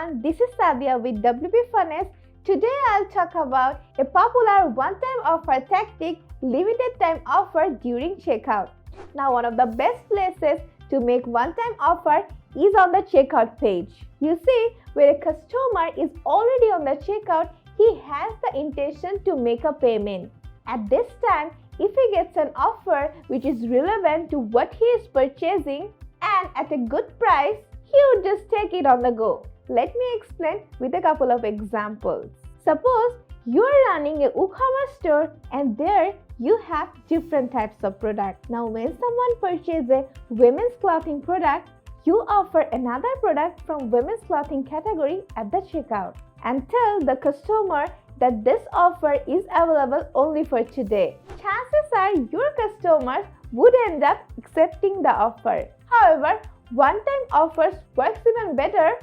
everyone, this is Sadia with WPFunnels. Today I'll talk about a popular one-time offer tactic, limited time offer during checkout. Now one of the best places to make one-time offer is on the checkout page. You see, when a customer is already on the checkout, he has the intention to make a payment. At this time, if he gets an offer which is relevant to what he is purchasing and at a good price, he would just take it on the go. Let me explain with a couple of examples. Suppose you are running a WooCommerce store and there you have different types of products. Now when someone purchases a women's clothing product, you offer another product from women's clothing category at the checkout and tell the customer that this offer is available only for today. Chances are your customers would end up accepting the offer. However, one-time offers works even better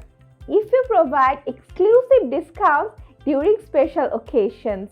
if you provide exclusive discounts during special occasions.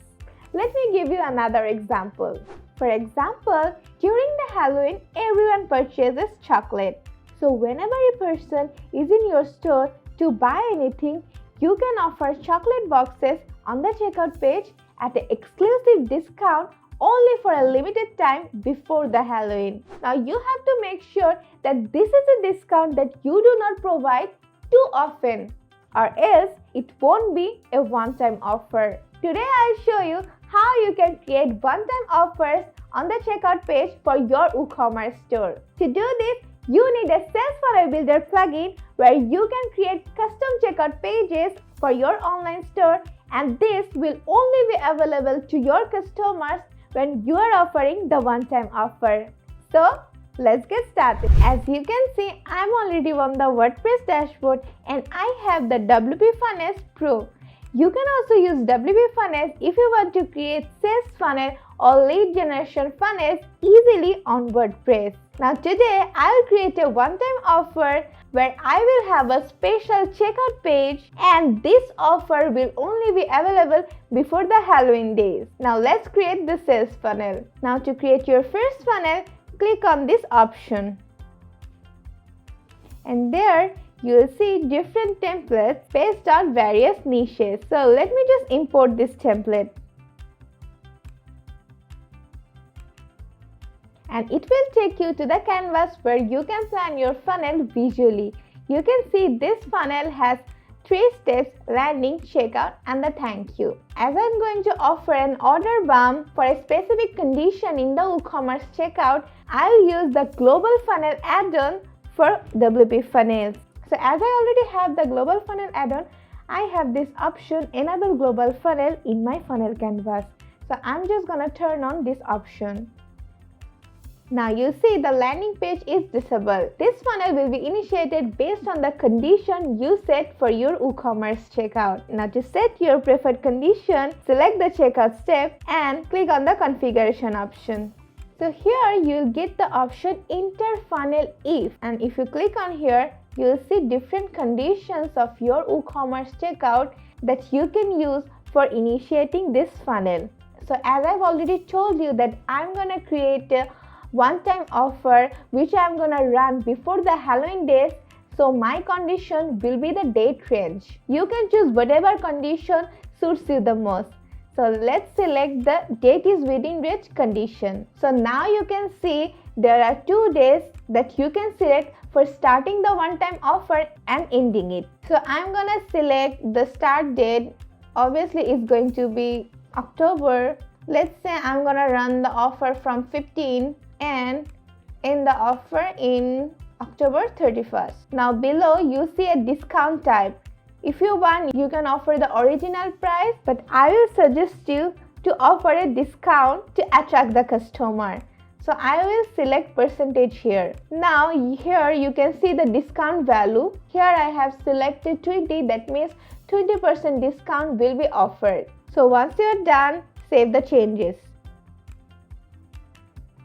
Let me give you another example. For example, during the Halloween, everyone purchases chocolate. So whenever a person is in your store to buy anything, you can offer chocolate boxes on the checkout page at an exclusive discount only for a limited time before the Halloween. Now you have to make sure that this is a discount that you do not provide too often, or else it won't be a one-time offer. Today I'll show you how you can create one-time offers on the checkout page for your WooCommerce store. To do this, you need a Sales Funnel Builder plugin where you can create custom checkout pages for your online store, and this will only be available to your customers when you are offering the one-time offer. So let's get started. As you can see, I'm already on the WordPress dashboard and I have the WPFunnels Pro. You can also use WPFunnels if you want to create sales funnel or lead generation funnels easily on WordPress. Now today I'll create a one-time offer where I will have a special checkout page, and this offer will only be available before the Halloween days. Now let's create the sales funnel. Now to create your first funnel, click on this option. And there you'll see different templates based on various niches. So let me just import this template. And it will take you to the canvas where you can plan your funnel visually. You can see this funnel has 3 steps: landing, checkout, and the thank you. As I'm going to offer an order bump for a specific condition in the WooCommerce checkout, I'll use the global funnel add-on for WPFunnels. So as I already have the global funnel add-on, I have this option enable global funnel in my funnel canvas. So I'm just gonna turn on this option. Now you see the landing page is disabled. This funnel will be initiated based on the condition you set for your WooCommerce checkout. Now to set your preferred condition, select the checkout step and click on the configuration option. So here you'll get the option enter funnel if, and if you click on here, you'll see different conditions of your WooCommerce checkout that you can use for initiating this funnel. So as I've already told you that I'm gonna create a one-time offer which I'm gonna run before the Halloween days, so my condition will be the date range. You can choose whatever condition suits you the most. So let's select the date is within reach condition. So now you can see there are 2 days that you can select for starting the one-time offer and ending it. So I'm gonna select the start date. Obviously it's going to be October. Let's say I'm gonna run the offer from 15 and end the offer in October 31st. Now below you see a discount type. If you want, you can offer the original price, but I will suggest you to offer a discount to attract the customer. So I will select percentage here. Now here you can see the discount value. Here I have selected 20, that means 20% discount will be offered. So once you're done, save the changes.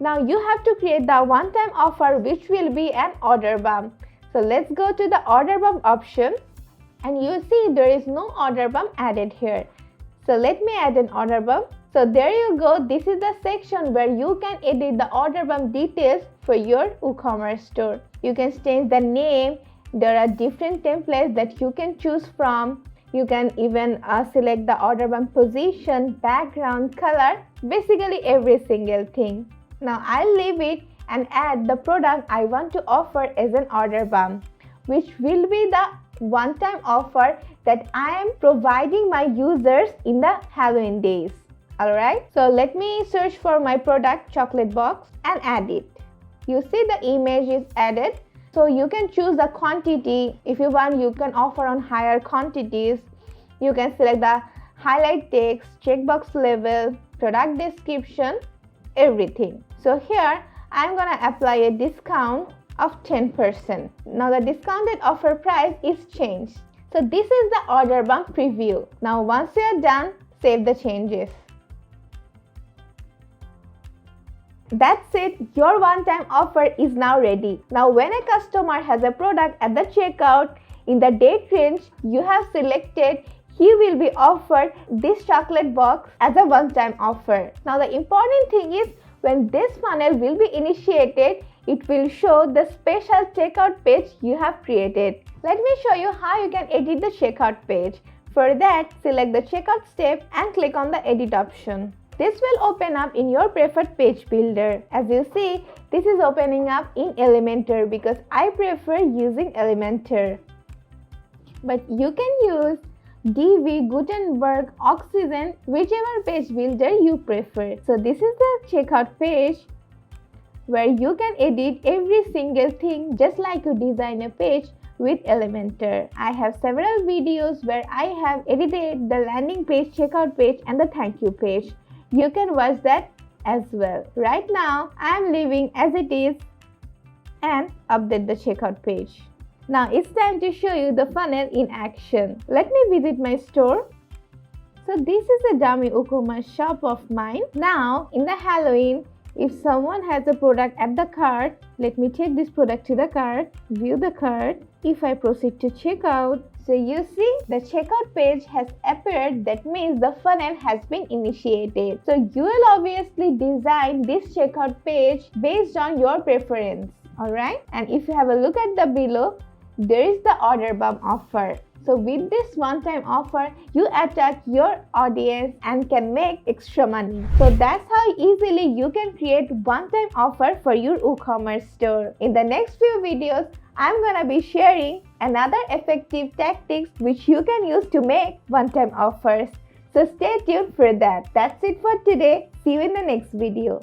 Now you have to create the one-time offer which will be an order bump. So let's go to the order bump option, and you see there is no order bump added here. So let me add an order bump. So there you go. This is the section where you can edit the order bump details for your WooCommerce store. You can change the name There are different templates that you can choose from. You can even select the order bump position, background, color, basically every single thing. Now I'll leave it and add the product I want to offer as an order bump, which will be the one-time offer that I am providing my users in the Halloween days. Alright, so let me search for my product chocolate box and add it. You see the image is added. So you can choose the quantity. If you want, you can offer on higher quantities. You can select the highlight text, checkbox level, product description, everything. So here I'm gonna apply a discount of 10%. Now the discounted offer price is changed. So this is the order bump preview. Now once you are done, save the changes. That's it, your one-time offer is now ready. Now when a customer has a product at the checkout, in the date range you have selected, he will be offered this chocolate box as a one-time offer. Now the important thing is, when this funnel will be initiated, it will show the special checkout page you have created. Let me show you how you can edit the checkout page. For that, select the checkout step and click on the edit option. This will open up in your preferred page builder. As you see, this is opening up in Elementor because I prefer using Elementor. But you can use Divi, Gutenberg, Oxygen, whichever page builder you prefer. So this is the checkout page where you can edit every single thing just like you design a page with Elementor. I have several videos where I have edited the landing page, checkout page and the thank you page. You can watch that as well. Right now, I am leaving as it is and update the checkout page. Now it's time to show you the funnel in action. Let me visit my store. So this is a dummy WooCommerce shop of mine. Now in the Halloween, if someone has a product at the cart, let me take this product to the cart, view the cart. If I proceed to checkout, so you see the checkout page has appeared. That means the funnel has been initiated. So you will obviously design this checkout page based on your preference. Alright, and if you have a look at the below, there is the order bump offer. So with this one-time offer, you attract your audience and can make extra money. So that's how easily you can create one-time offer for your WooCommerce store. In the next few videos, I'm gonna be sharing another effective tactics which you can use to make one-time offers. So stay tuned for that. That's it for today. See you in the next video.